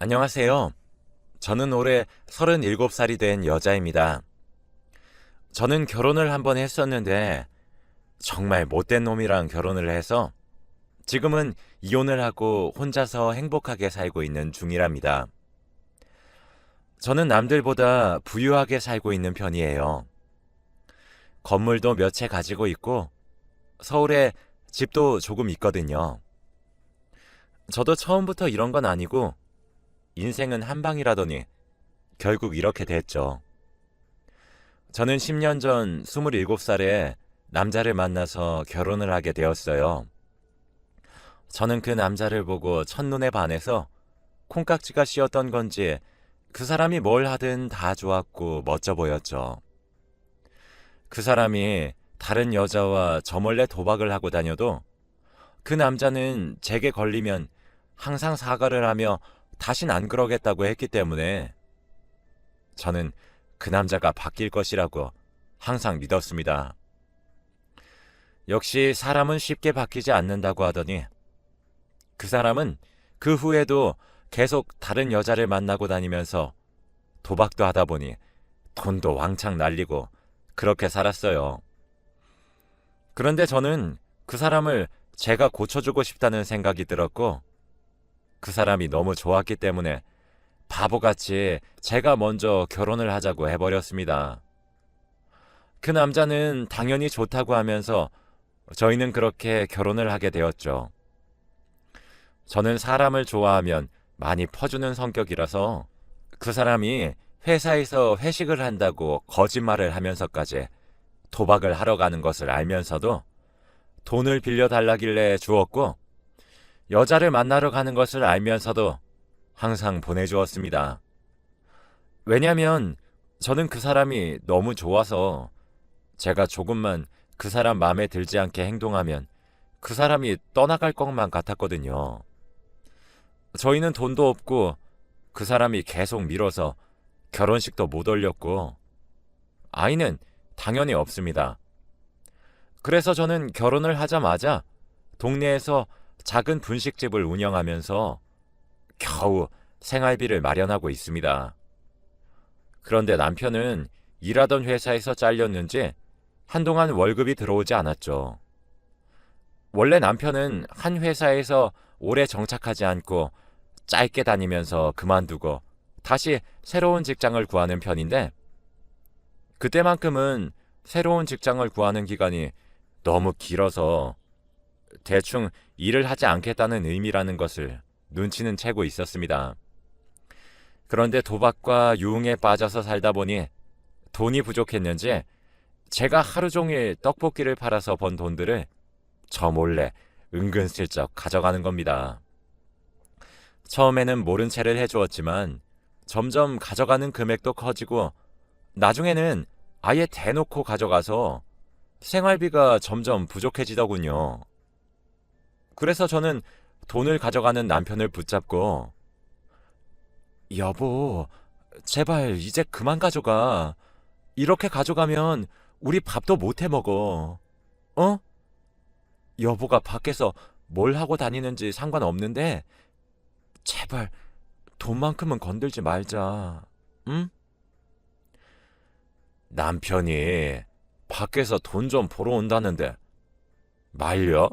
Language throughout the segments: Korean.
안녕하세요. 저는 올해 37살이 된 여자입니다. 저는 결혼을 한번 했었는데 정말 못된 놈이랑 결혼을 해서 지금은 이혼을 하고 혼자서 행복하게 살고 있는 중이랍니다. 저는 남들보다 부유하게 살고 있는 편이에요. 건물도 몇 채 가지고 있고 서울에 집도 조금 있거든요. 저도 처음부터 이런 건 아니고 인생은 한 방이라더니 결국 이렇게 됐죠. 저는 10년 전 27살에 남자를 만나서 결혼을 하게 되었어요. 저는 그 남자를 보고 첫눈에 반해서 콩깍지가 씌었던 건지 그 사람이 뭘 하든 다 좋았고 멋져 보였죠. 그 사람이 다른 여자와 저 몰래 도박을 하고 다녀도 그 남자는 제게 걸리면 항상 사과를 하며 다신 안 그러겠다고 했기 때문에 저는 그 남자가 바뀔 것이라고 항상 믿었습니다. 역시 사람은 쉽게 바뀌지 않는다고 하더니 그 사람은 그 후에도 계속 다른 여자를 만나고 다니면서 도박도 하다 보니 돈도 왕창 날리고 그렇게 살았어요. 그런데 저는 그 사람을 제가 고쳐주고 싶다는 생각이 들었고 그 사람이 너무 좋았기 때문에 바보같이 제가 먼저 결혼을 하자고 해버렸습니다. 그 남자는 당연히 좋다고 하면서 저희는 그렇게 결혼을 하게 되었죠. 저는 사람을 좋아하면 많이 퍼주는 성격이라서 그 사람이 회사에서 회식을 한다고 거짓말을 하면서까지 도박을 하러 가는 것을 알면서도 돈을 빌려달라길래 주었고 여자를 만나러 가는 것을 알면서도 항상 보내주었습니다. 왜냐면 저는 그 사람이 너무 좋아서 제가 조금만 그 사람 마음에 들지 않게 행동하면 그 사람이 떠나갈 것만 같았거든요. 저희는 돈도 없고 그 사람이 계속 밀어서 결혼식도 못 올렸고 아이는 당연히 없습니다. 그래서 저는 결혼을 하자마자 동네에서 작은 분식집을 운영하면서 겨우 생활비를 마련하고 있습니다. 그런데 남편은 일하던 회사에서 잘렸는지 한동안 월급이 들어오지 않았죠. 원래 남편은 한 회사에서 오래 정착하지 않고 짧게 다니면서 그만두고 다시 새로운 직장을 구하는 편인데 그때만큼은 새로운 직장을 구하는 기간이 너무 길어서 대충 일을 하지 않겠다는 의미라는 것을 눈치는 채고 있었습니다. 그런데 도박과 유흥에 빠져서 살다 보니 돈이 부족했는지 제가 하루 종일 떡볶이를 팔아서 번 돈들을 저 몰래 은근슬쩍 가져가는 겁니다. 처음에는 모른 채를 해주었지만 점점 가져가는 금액도 커지고 나중에는 아예 대놓고 가져가서 생활비가 점점 부족해지더군요. 그래서 저는 돈을 가져가는 남편을 붙잡고 여보, 제발 이제 그만 가져가. 이렇게 가져가면 우리 밥도 못 해 먹어. 어? 여보가 밖에서 뭘 하고 다니는지 상관없는데 제발 돈만큼은 건들지 말자. 응? 남편이 밖에서 돈 좀 보러 온다는데 말려?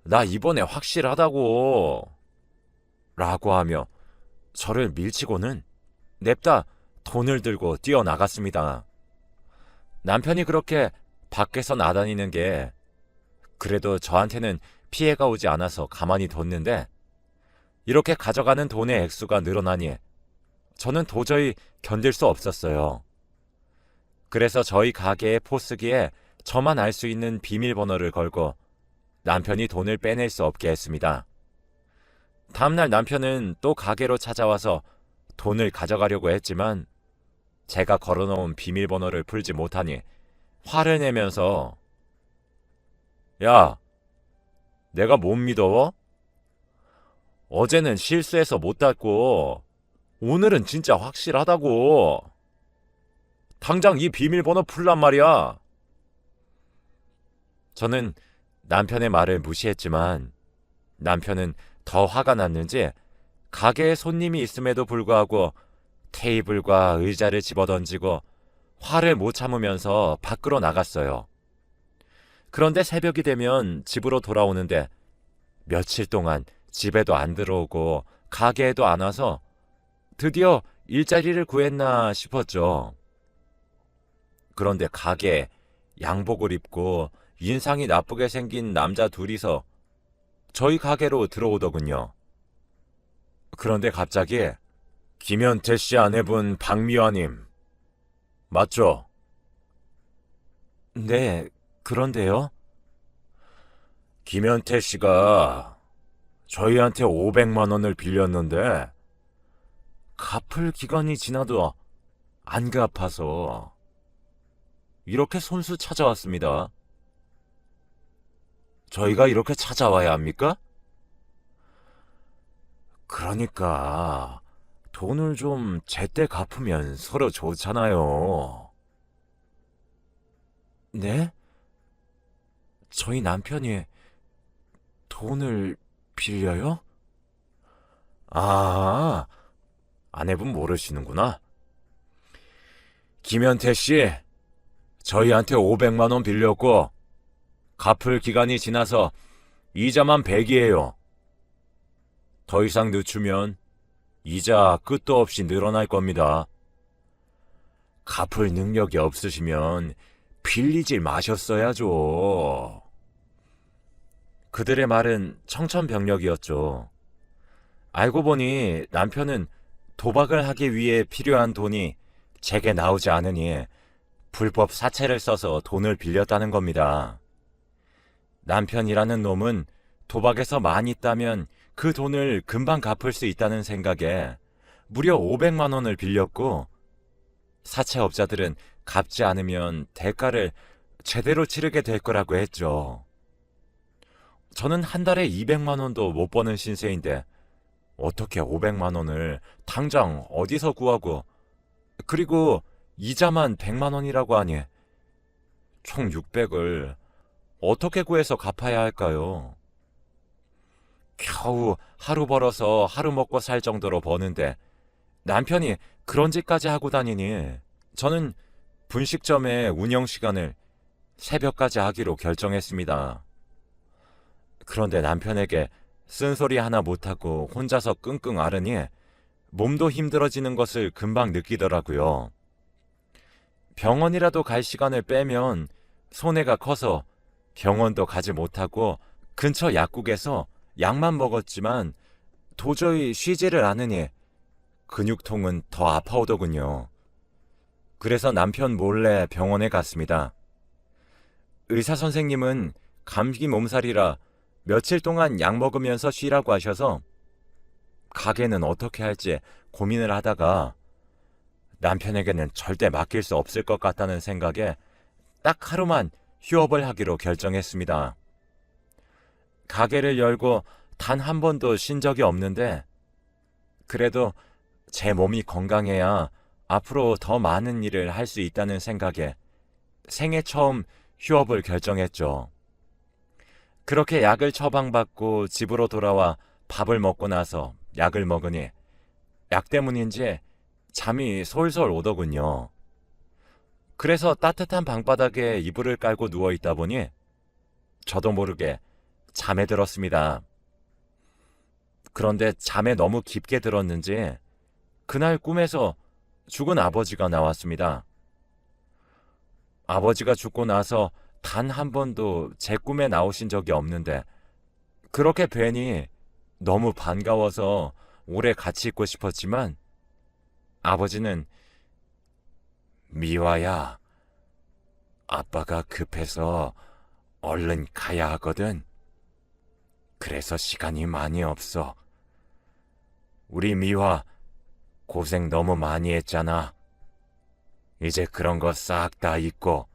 나 이번에 확실하다고. 라고 하며 저를 밀치고는 냅다 돈을 들고 뛰어나갔습니다. 남편이 그렇게 밖에서 나다니는 게 그래도 저한테는 피해가 오지 않아서 가만히 뒀는데 이렇게 가져가는 돈의 액수가 늘어나니 저는 도저히 견딜 수 없었어요. 그래서 저희 가게의 포스기에 저만 알 수 있는 비밀번호를 걸고 남편이 돈을 빼낼 수 없게 했습니다. 다음날 남편은 또 가게로 찾아와서 돈을 가져가려고 했지만 제가 걸어놓은 비밀번호를 풀지 못하니 화를 내면서 야, 내가 못 믿어? 어제는 실수해서 못 닫고 오늘은 진짜 확실하다고. 당장 이 비밀번호 풀란 말이야. 저는 남편의 말을 무시했지만 남편은 더 화가 났는지 가게에 손님이 있음에도 불구하고 테이블과 의자를 집어던지고 화를 못 참으면서 밖으로 나갔어요. 그런데 새벽이 되면 집으로 돌아오는데 며칠 동안 집에도 안 들어오고 가게에도 안 와서 드디어 일자리를 구했나 싶었죠. 그런데 가게에 양복을 입고 인상이 나쁘게 생긴 남자 둘이서 저희 가게로 들어오더군요. 그런데 갑자기 김현태 씨 아내분 박미화님 맞죠? 네, 그런데요. 김현태 씨가 저희한테 500만 원을 빌렸는데 갚을 기간이 지나도 안 갚아서 이렇게 손수 찾아왔습니다. 저희가 이렇게 찾아와야 합니까? 그러니까 돈을 좀 제때 갚으면 서로 좋잖아요. 네? 저희 남편이 돈을 빌려요? 아, 아내분 모르시는구나. 김현태 씨, 저희한테 500만 원 빌렸고 갚을 기간이 지나서 이자만 100이에요. 더 이상 늦추면 이자 끝도 없이 늘어날 겁니다. 갚을 능력이 없으시면 빌리질 마셨어야죠. 그들의 말은 청천벽력이었죠. 알고 보니 남편은 도박을 하기 위해 필요한 돈이 제게 나오지 않으니 불법 사채를 써서 돈을 빌렸다는 겁니다. 남편이라는 놈은 도박에서 많이 따면 그 돈을 금방 갚을 수 있다는 생각에 무려 500만 원을 빌렸고 사채업자들은 갚지 않으면 대가를 제대로 치르게 될 거라고 했죠. 저는 한 달에 200만 원도 못 버는 신세인데 어떻게 500만 원을 당장 어디서 구하고 그리고 이자만 100만 원이라고 하니 총 600을 어떻게 구해서 갚아야 할까요? 겨우 하루 벌어서 하루 먹고 살 정도로 버는데 남편이 그런 짓까지 하고 다니니 저는 분식점의 운영 시간을 새벽까지 하기로 결정했습니다. 그런데 남편에게 쓴소리 하나 못하고 혼자서 끙끙 앓으니 몸도 힘들어지는 것을 금방 느끼더라고요. 병원이라도 갈 시간을 빼면 손해가 커서 병원도 가지 못하고 근처 약국에서 약만 먹었지만 도저히 쉬지를 않으니 근육통은 더 아파오더군요. 그래서 남편 몰래 병원에 갔습니다. 의사 선생님은 감기 몸살이라 며칠 동안 약 먹으면서 쉬라고 하셔서 가게는 어떻게 할지 고민을 하다가 남편에게는 절대 맡길 수 없을 것 같다는 생각에 딱 하루만 휴업을 하기로 결정했습니다. 가게를 열고 단 한 번도 쉰 적이 없는데 그래도 제 몸이 건강해야 앞으로 더 많은 일을 할 수 있다는 생각에 생애 처음 휴업을 결정했죠. 그렇게 약을 처방받고 집으로 돌아와 밥을 먹고 나서 약을 먹으니 약 때문인지 잠이 솔솔 오더군요. 그래서 따뜻한 방바닥에 이불을 깔고 누워있다 보니 저도 모르게 잠에 들었습니다. 그런데 잠에 너무 깊게 들었는지 그날 꿈에서 죽은 아버지가 나왔습니다. 아버지가 죽고 나서 단 한 번도 제 꿈에 나오신 적이 없는데 그렇게 뵈니 너무 반가워서 오래 같이 있고 싶었지만 아버지는 미화야, 아빠가 급해서 얼른 가야 하거든. 그래서 시간이 많이 없어. 우리 미화 고생 너무 많이 했잖아. 이제 그런 거 싹 다 잊고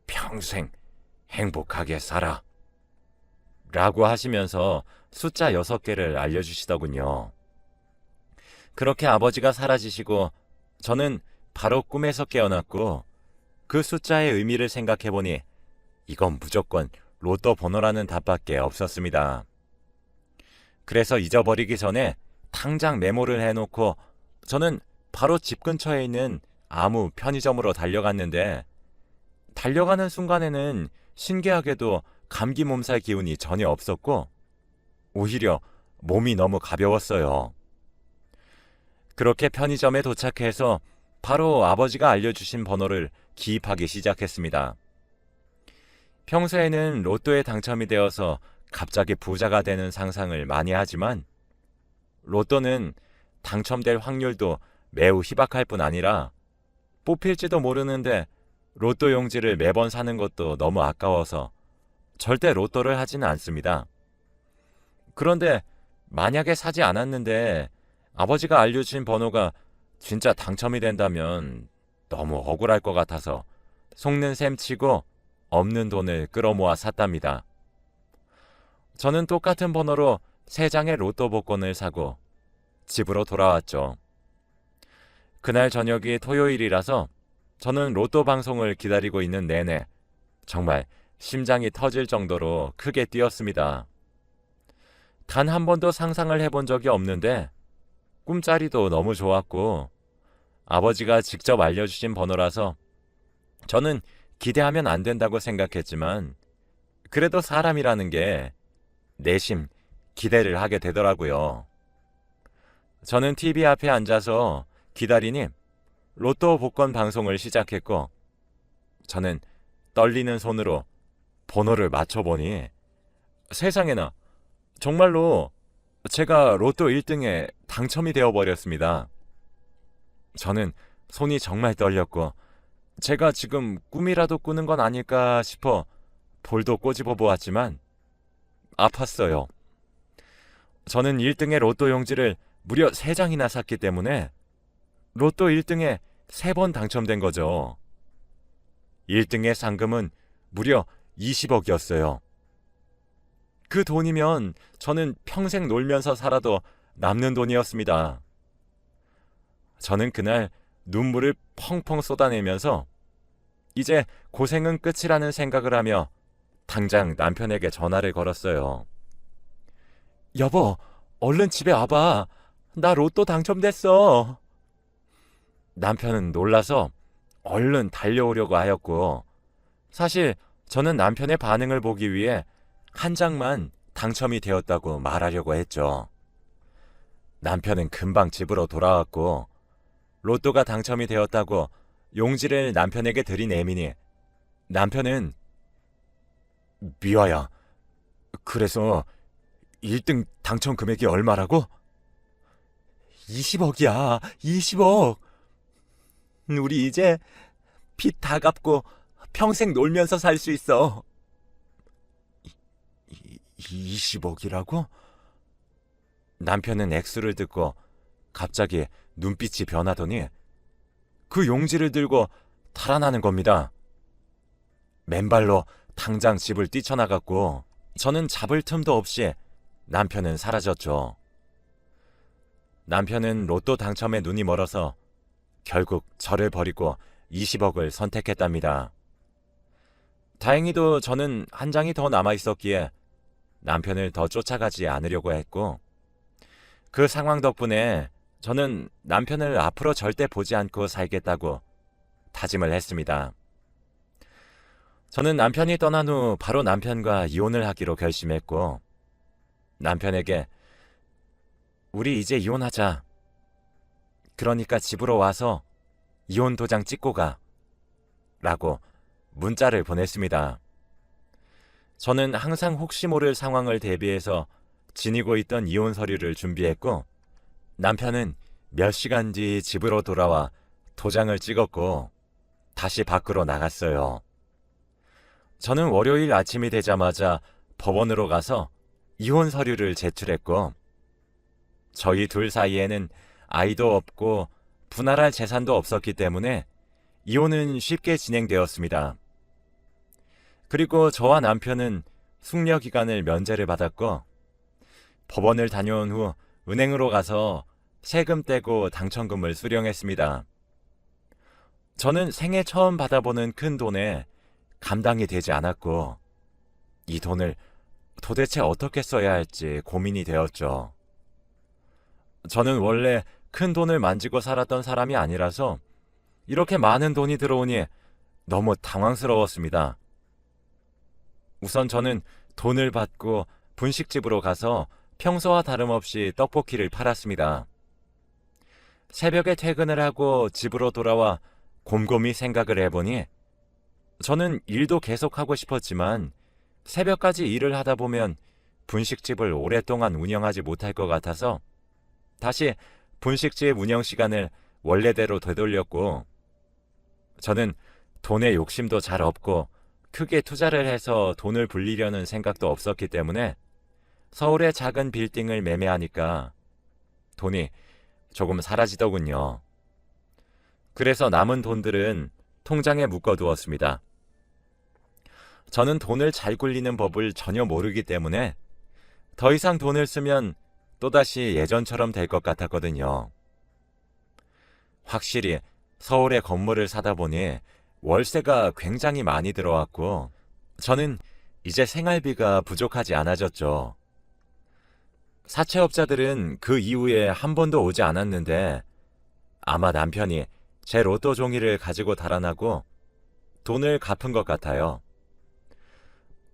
평생 행복하게 살아. 라고 하시면서 숫자 6개를 알려주시더군요. 그렇게 아버지가 사라지시고 저는 바로 꿈에서 깨어났고 그 숫자의 의미를 생각해보니 이건 무조건 로또 번호라는 답밖에 없었습니다. 그래서 잊어버리기 전에 당장 메모를 해놓고 저는 바로 집 근처에 있는 아무 편의점으로 달려갔는데 달려가는 순간에는 신기하게도 감기 몸살 기운이 전혀 없었고 오히려 몸이 너무 가벼웠어요. 그렇게 편의점에 도착해서 바로 아버지가 알려주신 번호를 기입하기 시작했습니다. 평소에는 로또에 당첨이 되어서 갑자기 부자가 되는 상상을 많이 하지만 로또는 당첨될 확률도 매우 희박할 뿐 아니라 뽑힐지도 모르는데 로또 용지를 매번 사는 것도 너무 아까워서 절대 로또를 하지는 않습니다. 그런데 만약에 사지 않았는데 아버지가 알려주신 번호가 진짜 당첨이 된다면 너무 억울할 것 같아서 속는 셈 치고 없는 돈을 끌어모아 샀답니다. 저는 똑같은 번호로 3장의 로또 복권을 사고 집으로 돌아왔죠. 그날 저녁이 토요일이라서 저는 로또 방송을 기다리고 있는 내내 정말 심장이 터질 정도로 크게 뛰었습니다. 단 한 번도 상상을 해본 적이 없는데 꿈자리도 너무 좋았고 아버지가 직접 알려주신 번호라서 저는 기대하면 안 된다고 생각했지만 그래도 사람이라는 게 내심 기대를 하게 되더라고요. 저는 TV 앞에 앉아서 기다리니 로또 복권 방송을 시작했고 저는 떨리는 손으로 번호를 맞춰보니 세상에나 정말로 제가 로또 1등에 당첨이 되어버렸습니다. 저는 손이 정말 떨렸고 제가 지금 꿈이라도 꾸는 건 아닐까 싶어 볼도 꼬집어 보았지만 아팠어요. 저는 1등의 로또 용지를 무려 3장이나 샀기 때문에 로또 1등에 3번 당첨된 거죠. 1등의 상금은 무려 20억이었어요. 그 돈이면 저는 평생 놀면서 살아도 남는 돈이었습니다. 저는 그날 눈물을 펑펑 쏟아내면서 이제 고생은 끝이라는 생각을 하며 당장 남편에게 전화를 걸었어요. 여보, 얼른 집에 와봐. 나 로또 당첨됐어. 남편은 놀라서 얼른 달려오려고 하였고 사실 저는 남편의 반응을 보기 위해 한 장만 당첨이 되었다고 말하려고 했죠. 남편은 금방 집으로 돌아왔고 로또가 당첨이 되었다고 용지를 남편에게 들이내미니 남편은 미화야, 그래서 1등 당첨 금액이 얼마라고? 20억이야, 20억. 우리 이제 빚 다 갚고 평생 놀면서 살 수 있어. 20억이라고? 남편은 액수를 듣고 갑자기 눈빛이 변하더니 그 용지를 들고 달아나는 겁니다. 맨발로 당장 집을 뛰쳐나갔고 저는 잡을 틈도 없이 남편은 사라졌죠. 남편은 로또 당첨에 눈이 멀어서 결국 저를 버리고 20억을 선택했답니다. 다행히도 저는 한 장이 더 남아있었기에 남편을 더 쫓아가지 않으려고 했고 그 상황 덕분에 저는 남편을 앞으로 절대 보지 않고 살겠다고 다짐을 했습니다. 저는 남편이 떠난 후 바로 남편과 이혼을 하기로 결심했고 남편에게 우리 이제 이혼하자. 그러니까 집으로 와서 이혼 도장 찍고 가. 라고 문자를 보냈습니다. 저는 항상 혹시 모를 상황을 대비해서 지니고 있던 이혼 서류를 준비했고 남편은 몇 시간 뒤 집으로 돌아와 도장을 찍었고 다시 밖으로 나갔어요. 저는 월요일 아침이 되자마자 법원으로 가서 이혼 서류를 제출했고 저희 둘 사이에는 아이도 없고 분할할 재산도 없었기 때문에 이혼은 쉽게 진행되었습니다. 그리고 저와 남편은 숙려 기간을 면제를 받았고 법원을 다녀온 후 은행으로 가서 세금 떼고 당첨금을 수령했습니다. 저는 생애 처음 받아보는 큰 돈에 감당이 되지 않았고 이 돈을 도대체 어떻게 써야 할지 고민이 되었죠. 저는 원래 큰 돈을 만지고 살았던 사람이 아니라서 이렇게 많은 돈이 들어오니 너무 당황스러웠습니다. 우선 저는 돈을 받고 분식집으로 가서 평소와 다름없이 떡볶이를 팔았습니다. 새벽에 퇴근을 하고 집으로 돌아와 곰곰이 생각을 해보니 저는 일도 계속하고 싶었지만 새벽까지 일을 하다 보면 분식집을 오랫동안 운영하지 못할 것 같아서 다시 분식집 운영 시간을 원래대로 되돌렸고, 저는 돈에 욕심도 잘 없고 크게 투자를 해서 돈을 불리려는 생각도 없었기 때문에 서울의 작은 빌딩을 매매하니까 돈이 조금 사라지더군요. 그래서 남은 돈들은 통장에 묶어두었습니다. 저는 돈을 잘 굴리는 법을 전혀 모르기 때문에 더 이상 돈을 쓰면 또다시 예전처럼 될 것 같았거든요. 확실히 서울에 건물을 사다 보니 월세가 굉장히 많이 들어왔고 저는 이제 생활비가 부족하지 않아졌죠. 사채업자들은 그 이후에 한 번도 오지 않았는데 아마 남편이 제 로또 종이를 가지고 달아나고 돈을 갚은 것 같아요.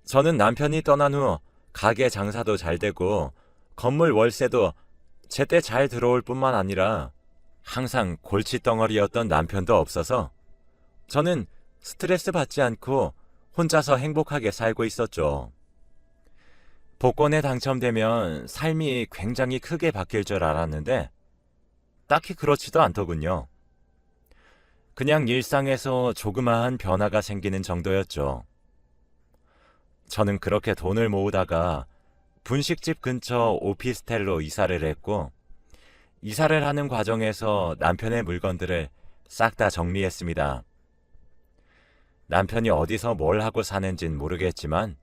저는 남편이 떠난 후 가게 장사도 잘 되고 건물 월세도 제때 잘 들어올 뿐만 아니라 항상 골칫덩어리였던 남편도 없어서 저는 스트레스 받지 않고 혼자서 행복하게 살고 있었죠. 복권에 당첨되면 삶이 굉장히 크게 바뀔 줄 알았는데 딱히 그렇지도 않더군요. 그냥 일상에서 조그마한 변화가 생기는 정도였죠. 저는 그렇게 돈을 모으다가 분식집 근처 오피스텔로 이사를 했고, 이사를 하는 과정에서 남편의 물건들을 싹 다 정리했습니다. 남편이 어디서 뭘 하고 사는진 모르겠지만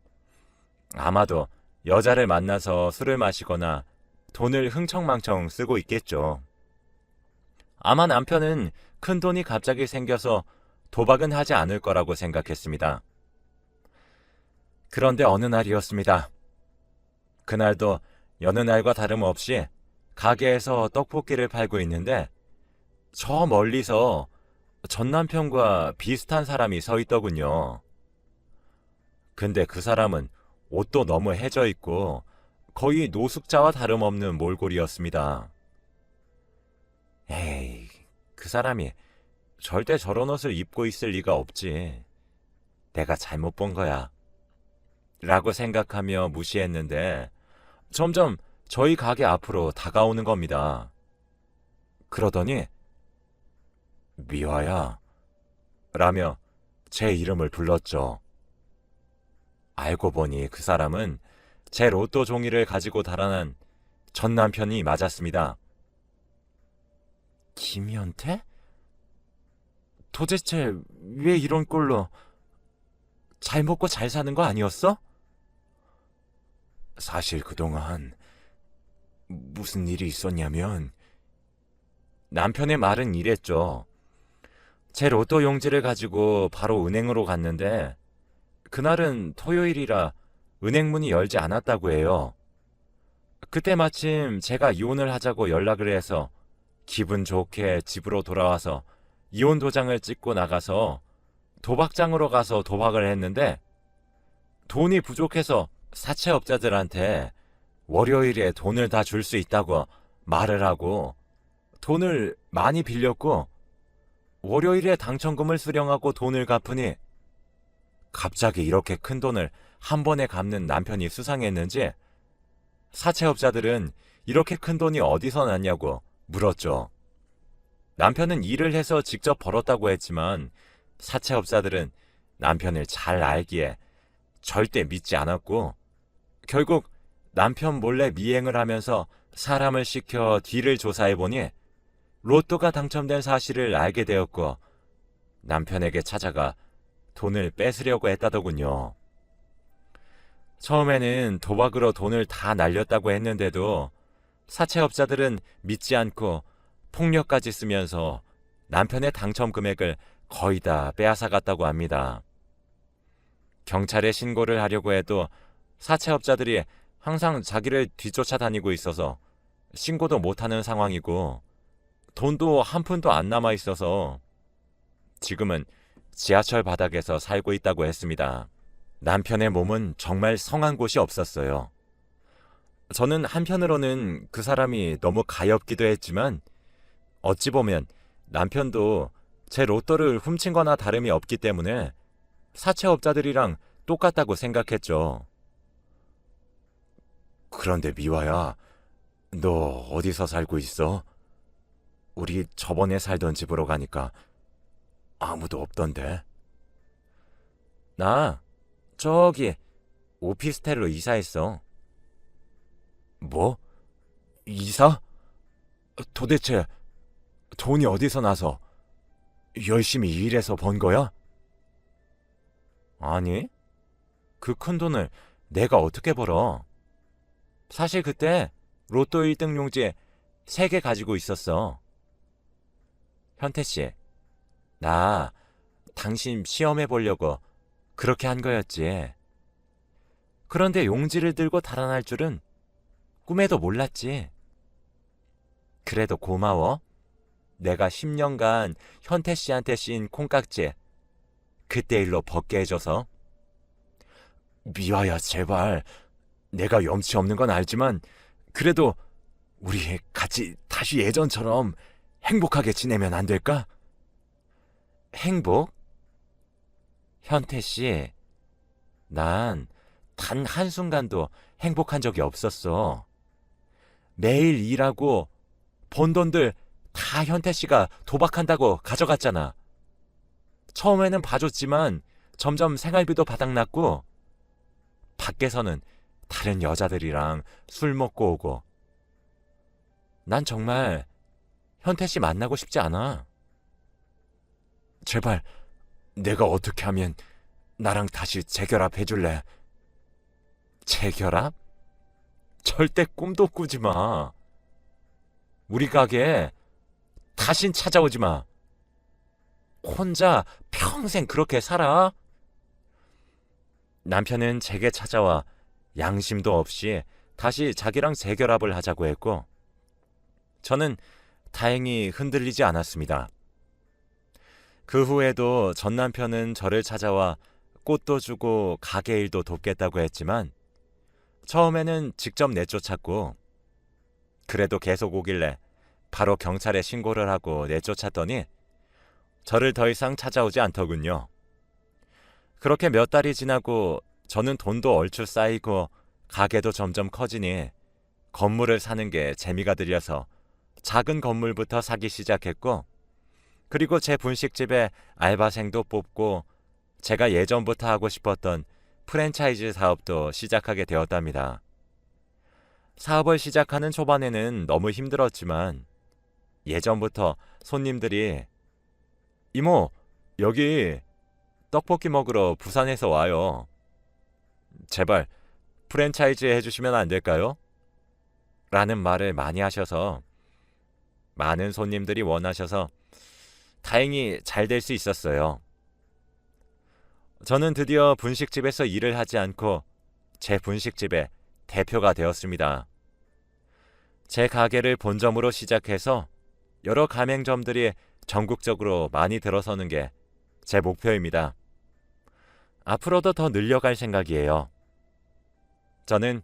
아마도 여자를 만나서 술을 마시거나 돈을 흥청망청 쓰고 있겠죠. 아마 남편은 큰 돈이 갑자기 생겨서 도박은 하지 않을 거라고 생각했습니다. 그런데 어느 날이었습니다. 그날도 여느 날과 다름없이 가게에서 떡볶이를 팔고 있는데 저 멀리서 전 남편과 비슷한 사람이 서 있더군요. 근데 그 사람은 옷도 너무 해져 있고 거의 노숙자와 다름없는 몰골이었습니다. 에이, 그 사람이 절대 저런 옷을 입고 있을 리가 없지. 내가 잘못 본 거야. 라고 생각하며 무시했는데 점점 저희 가게 앞으로 다가오는 겁니다. 그러더니 미화야 라며 제 이름을 불렀죠. 알고 보니 그 사람은 제 로또 종이를 가지고 달아난 전 남편이 맞았습니다. 김현태? 도대체 왜 이런 꼴로 잘 먹고 잘 사는 거 아니었어? 사실 그동안 무슨 일이 있었냐면 남편의 말은 이랬죠. 제 로또 용지를 가지고 바로 은행으로 갔는데 그날은 토요일이라 은행 문이 열지 않았다고 해요. 그때 마침 제가 이혼을 하자고 연락을 해서 기분 좋게 집으로 돌아와서 이혼 도장을 찍고 나가서 도박장으로 가서 도박을 했는데 돈이 부족해서 사채업자들한테 월요일에 돈을 다 줄 수 있다고 말을 하고 돈을 많이 빌렸고 월요일에 당첨금을 수령하고 돈을 갚으니 갑자기 이렇게 큰 돈을 한 번에 갚는 남편이 수상했는지 사채업자들은 이렇게 큰 돈이 어디서 났냐고 물었죠. 남편은 일을 해서 직접 벌었다고 했지만 사채업자들은 남편을 잘 알기에 절대 믿지 않았고 결국 남편 몰래 미행을 하면서 사람을 시켜 뒤를 조사해보니 로또가 당첨된 사실을 알게 되었고 남편에게 찾아가 돈을 뺏으려고 했다더군요. 처음에는 도박으로 돈을 다 날렸다고 했는데도 사채업자들은 믿지 않고 폭력까지 쓰면서 남편의 당첨 금액을 거의 다 빼앗아갔다고 합니다. 경찰에 신고를 하려고 해도 사채업자들이 항상 자기를 뒤쫓아다니고 있어서 신고도 못하는 상황이고 돈도 한 푼도 안 남아 있어서 지금은 지하철 바닥에서 살고 있다고 했습니다. 남편의 몸은 정말 성한 곳이 없었어요. 저는 한편으로는 그 사람이 너무 가엾기도 했지만 어찌 보면 남편도 제 로또를 훔친 거나 다름이 없기 때문에 사채업자들이랑 똑같다고 생각했죠. 그런데 미화야, 너 어디서 살고 있어? 우리 저번에 살던 집으로 가니까 아무도 없던데. 나 저기 오피스텔로 이사했어. 뭐? 이사? 도대체 돈이 어디서 나서 열심히 일해서 번 거야? 아니, 그 큰 돈을 내가 어떻게 벌어? 사실 그때 로또 1등 용지 3개 가지고 있었어. 현태 씨, 나 당신 시험해 보려고 그렇게 한 거였지. 그런데 용지를 들고 달아날 줄은 꿈에도 몰랐지. 그래도 고마워. 내가 10년간 현태 씨한테 씌인 콩깍지 그때 일로 벗게 해줘서. 미화야, 제발. 내가 염치 없는 건 알지만 그래도 우리 같이 다시 예전처럼 행복하게 지내면 안 될까? 행복? 현태 씨, 난 단 한순간도 행복한 적이 없었어. 매일 일하고 번 돈들 다 현태 씨가 도박한다고 가져갔잖아. 처음에는 봐줬지만 점점 생활비도 바닥났고 밖에서는 다른 여자들이랑 술 먹고 오고. 난 정말 현태 씨 만나고 싶지 않아. 제발 내가 어떻게 하면 나랑 다시 재결합해 줄래? 재결합? 절대 꿈도 꾸지 마. 우리 가게에 다신 찾아오지 마. 혼자 평생 그렇게 살아? 남편은 제게 찾아와 양심도 없이 다시 자기랑 재결합을 하자고 했고 저는 다행히 흔들리지 않았습니다. 그 후에도 전 남편은 저를 찾아와 꽃도 주고 가게 일도 돕겠다고 했지만 처음에는 직접 내쫓았고 그래도 계속 오길래 바로 경찰에 신고를 하고 내쫓았더니 저를 더 이상 찾아오지 않더군요. 그렇게 몇 달이 지나고 저는 돈도 얼추 쌓이고 가게도 점점 커지니 건물을 사는 게 재미가 들려서 작은 건물부터 사기 시작했고 그리고 제 분식집에 알바생도 뽑고 제가 예전부터 하고 싶었던 프랜차이즈 사업도 시작하게 되었답니다. 사업을 시작하는 초반에는 너무 힘들었지만 예전부터 손님들이 이모, 여기 떡볶이 먹으러 부산에서 와요. 제발 프랜차이즈 해주시면 안 될까요? 라는 말을 많이 하셔서 많은 손님들이 원하셔서 다행히 잘 될 수 있었어요. 저는 드디어 분식집에서 일을 하지 않고 제 분식집의 대표가 되었습니다. 제 가게를 본점으로 시작해서 여러 가맹점들이 전국적으로 많이 들어서는 게 제 목표입니다. 앞으로도 더 늘려갈 생각이에요. 저는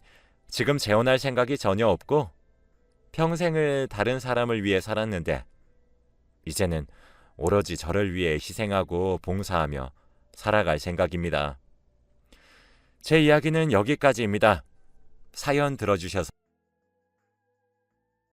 지금 재혼할 생각이 전혀 없고 평생을 다른 사람을 위해 살았는데 이제는 오로지 저를 위해 희생하고 봉사하며 살아갈 생각입니다. 제 이야기는 여기까지입니다. 사연 들어주셔서